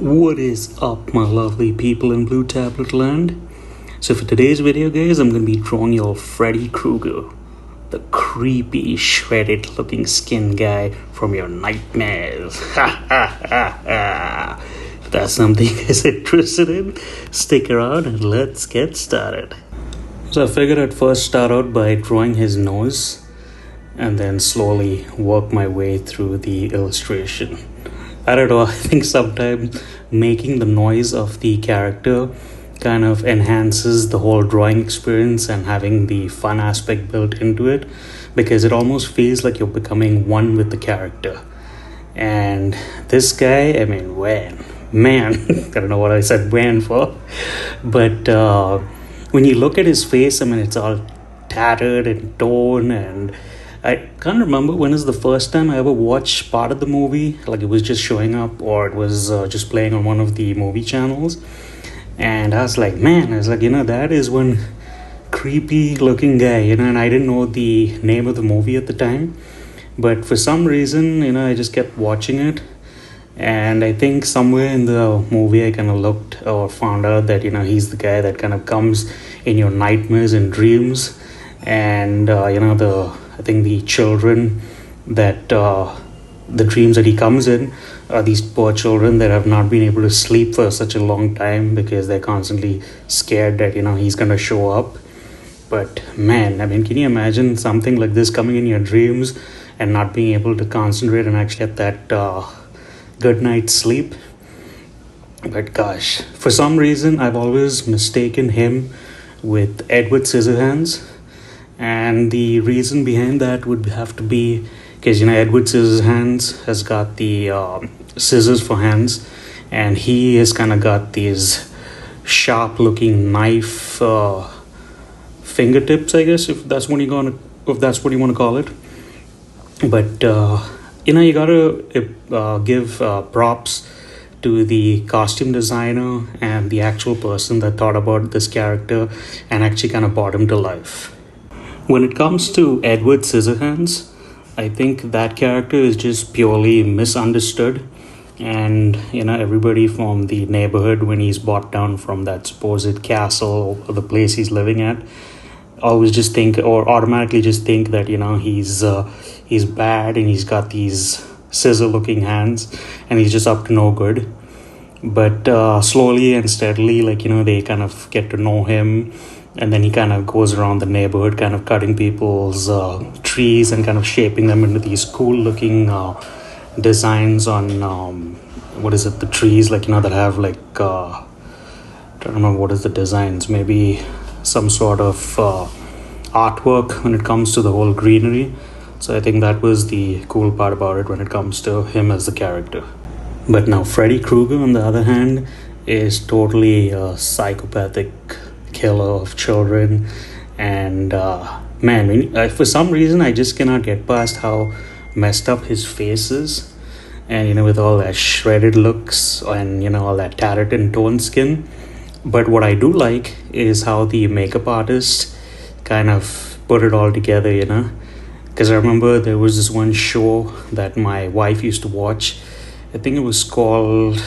What is up, my lovely people in Blue Tablet land? So for today's video, guys, I'm going to be drawing your Freddy Krueger, the creepy, shredded looking skin guy from your nightmares. Ha ha ha ha. If that's something you guys are interested in, stick around and let's get started. So I figured I'd first start out by drawing his nose and then slowly work my way through the illustration. I don't know, I think sometimes making the noise of the character kind of enhances the whole drawing experience and having the fun aspect built into it, because it almost feels like you're becoming one with the character. And this guy, I mean, man, I don't know what I said when for, but when you look at his face, I mean, it's all tattered and torn, and I can't remember when is the first time I ever watched part of the movie, like it was just showing up or it was just playing on one of the movie channels. And I was like, that is one creepy looking guy, and I didn't know the name of the movie at the time. But for some reason, I just kept watching it. And I think somewhere in the movie I kind of looked or found out that, he's the guy that kind of comes in your nightmares and dreams. And, I think the children that the dreams that he comes in are these poor children that have not been able to sleep for such a long time because they're constantly scared that he's gonna show up. But man, I mean, can you imagine something like this coming in your dreams and not being able to concentrate and actually get that good night's sleep? But gosh, for some reason I've always mistaken him with Edward Scissorhands. And the reason behind that would have to be because Edward Scissorhands has got the scissors for hands, and he has kind of got these sharp looking knife fingertips, I guess, if that's what you want to call it. But you gotta give props to the costume designer and the actual person that thought about this character and actually kind of brought him to life. When it comes to Edward Scissorhands, I think that character is just purely misunderstood. And, everybody from the neighborhood, when he's brought down from that supposed castle or the place he's living at, always just think or automatically just think that, he's bad and he's got these scissor-looking hands and he's just up to no good. But slowly and steadily, they kind of get to know him. And then he kind of goes around the neighborhood, kind of cutting people's trees and kind of shaping them into these cool-looking designs on, the trees, that have, I don't remember what is the designs, maybe some sort of artwork when it comes to the whole greenery. So I think that was the cool part about it when it comes to him as the character. But now Freddy Krueger, on the other hand, is totally a psychopathic killer of children. And for some reason I just cannot get past how messed up his face is, and with all that shredded looks and all that tattered and torn skin. But what I do like is how the makeup artist kind of put it all together, because I remember there was this one show that my wife used to watch. I think it was called,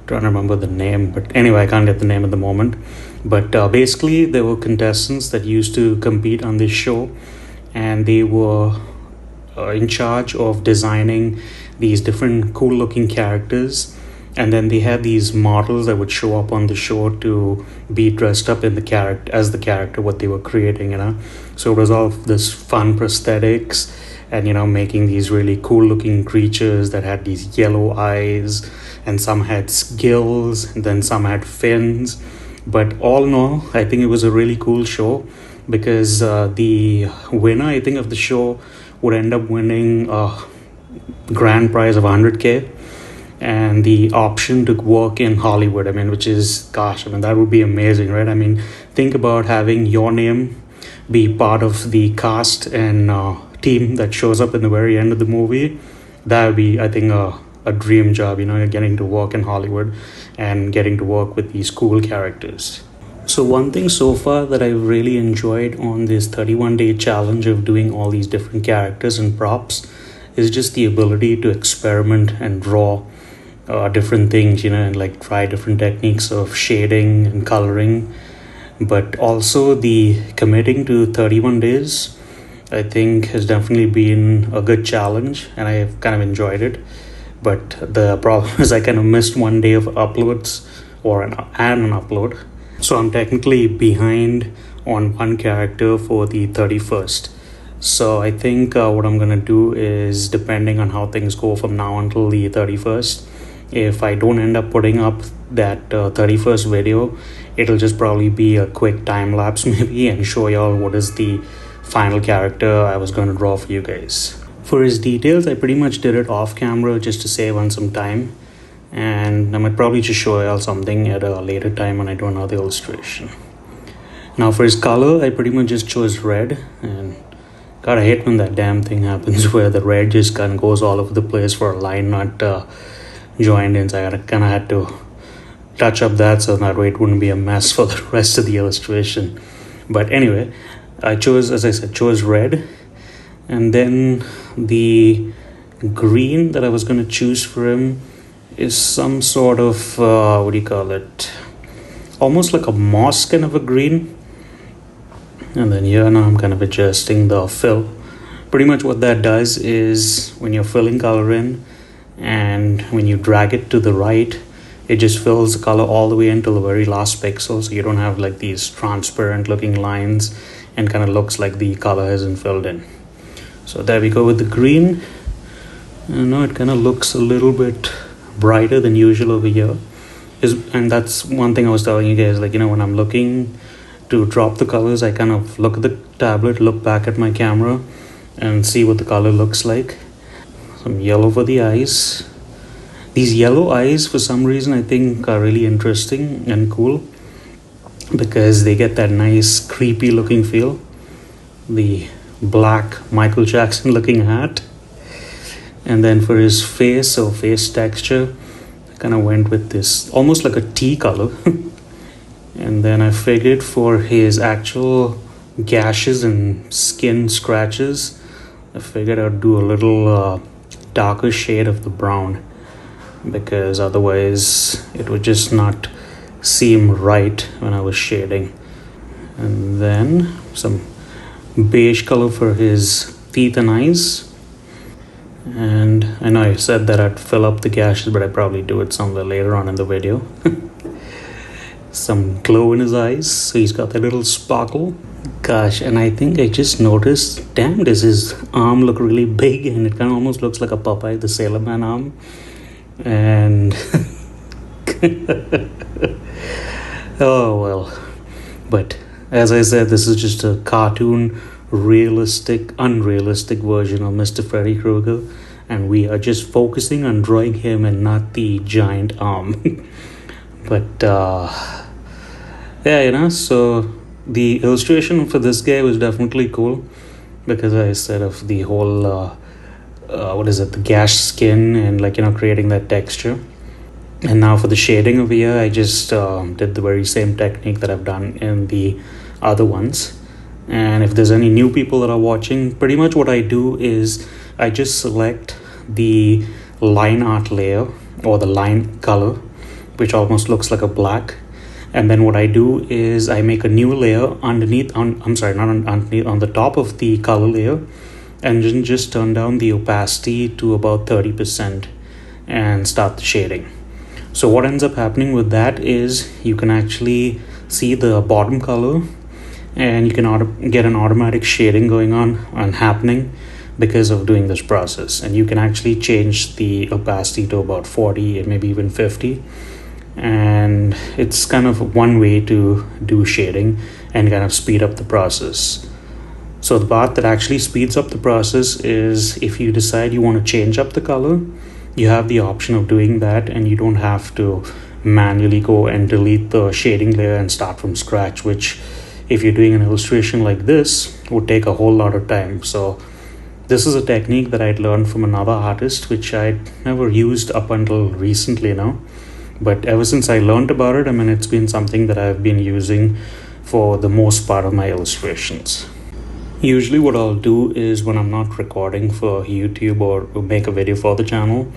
trying to remember the name, but anyway, I can't get the name at the moment. But basically there were contestants that used to compete on this show, and they were in charge of designing these different cool looking characters, and then they had these models that would show up on the show to be dressed up in the character as the character what they were creating. So it was all this fun prosthetics and making these really cool looking creatures that had these yellow eyes, and some had gills and then some had fins. But all in all, I think it was a really cool show, because the winner, I think, of the show would end up winning a grand prize of 100K and the option to work in Hollywood. Which is, that would be amazing, right? Think about having your name be part of the cast and team that shows up in the very end of the movie. That would be, I think, a dream job, getting to work in Hollywood and getting to work with these cool characters. So one thing so far that I've really enjoyed on this 31-day challenge of doing all these different characters and props is just the ability to experiment and draw different things, and like try different techniques of shading and coloring. But also the committing to 31 days, I think, has definitely been a good challenge, and I've kind of enjoyed it. But the problem is I kind of missed one day of uploads or an upload. So I'm technically behind on one character for the 31st. So I think what I'm gonna do is, depending on how things go from now until the 31st, if I don't end up putting up that 31st video, it'll just probably be a quick time lapse maybe, and show y'all what is the final character I was gonna draw for you guys. For his details, I pretty much did it off camera just to save on some time, and I might probably just show y'all something at a later time when I do another illustration. Now for his color, I pretty much just chose red, and God, I hate when that damn thing happens where the red just kind of goes all over the place for a line not joined in. So I kind of had to touch up that so that way it wouldn't be a mess for the rest of the illustration. But anyway, I chose, as I said, chose red. And then the green that I was going to choose for him is some sort of, what do you call it? Almost like a moss kind of a green. And then here now I'm kind of adjusting the fill. Pretty much what that does is, when you're filling color in and when you drag it to the right, it just fills the color all the way until the very last pixel, so you don't have like these transparent looking lines and kind of looks like the color hasn't filled in. So there we go with the green. I know it kind of looks a little bit brighter than usual over here. And that's one thing I was telling you guys, like, when I'm looking to drop the colors, I kind of look at the tablet, look back at my camera, and see what the color looks like. Some yellow for the eyes. These yellow eyes, for some reason, I think are really interesting and cool, because they get that nice creepy looking feel. The black Michael Jackson looking hat. And then for his face, or face texture, I kind of went with this almost like a tea color. And then I figured for his actual gashes and skin scratches, I figured I'd do a little darker shade of the brown, because otherwise it would just not seem right when I was shading. And then some beige color for his teeth and eyes. And I know I said that I'd fill up the gashes, but I probably do it somewhere later on in the video. Some glow in his eyes, so he's got that little sparkle. Gosh, and I think I just noticed, damn, does his arm look really big, and it kind of almost looks like a Popeye the Sailor Man arm. And oh well. But as I said, this is just a cartoon, unrealistic version of Mr. Freddy Krueger, and we are just focusing on drawing him and not the giant arm. But yeah, so the illustration for this guy was definitely cool, because I said of the whole the gash skin and creating that texture. And now for the shading over here, I just did the very same technique that I've done in the other ones. And if there's any new people that are watching, pretty much what I do is I just select the line art layer, or the line color, which almost looks like a black. And then what I do is I make a new layer on the top of the color layer, and then just turn down the opacity to about 30% and start the shading. So what ends up happening with that is you can actually see the bottom color, and you can get an automatic shading going on and happening because of doing this process. And you can actually change the opacity to about 40 and maybe even 50. And it's kind of one way to do shading and kind of speed up the process. So the part that actually speeds up the process is if you decide you want to change up the color, you have the option of doing that, and you don't have to manually go and delete the shading layer and start from scratch, which if you're doing an illustration like this would take a whole lot of time. So this is a technique that I'd learned from another artist, which I'd never used up until recently now. But ever since I learned about it, it's been something that I've been using for the most part of my illustrations. Usually what I'll do is, when I'm not recording for YouTube or make a video for the channel,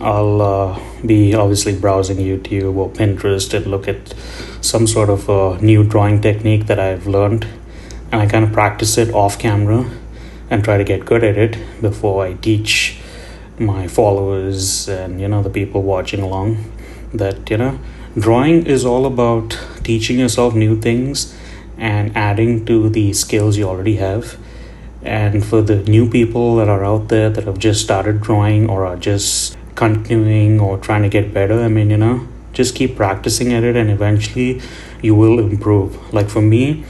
I'll be obviously browsing YouTube or Pinterest and look at some sort of a new drawing technique that I've learned, and I kind of practice it off camera and try to get good at it before I teach my followers and the people watching along that drawing is all about teaching yourself new things and adding to the skills you already have. And for the new people that are out there that have just started drawing or are just continuing or trying to get better, I mean, just keep practicing at it and eventually you will improve. Like for me,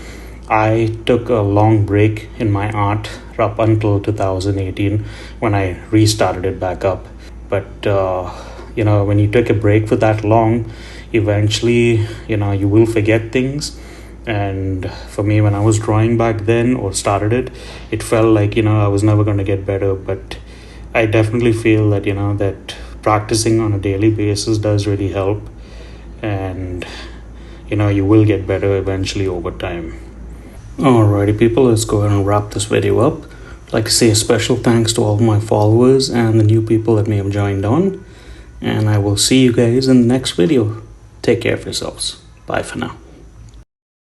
I took a long break in my art up until 2018 when I restarted it back up. But when you take a break for that long, eventually you will forget things. And for me, when I was drawing back then or started it felt like I was never going to get better. But I definitely feel that that practicing on a daily basis does really help, and you will get better eventually over time. Alrighty people, let's go ahead and wrap this video up. I'd like to say a special thanks to all my followers and the new people that may have joined on, and I will see you guys in the next video. Take care of yourselves. Bye for now.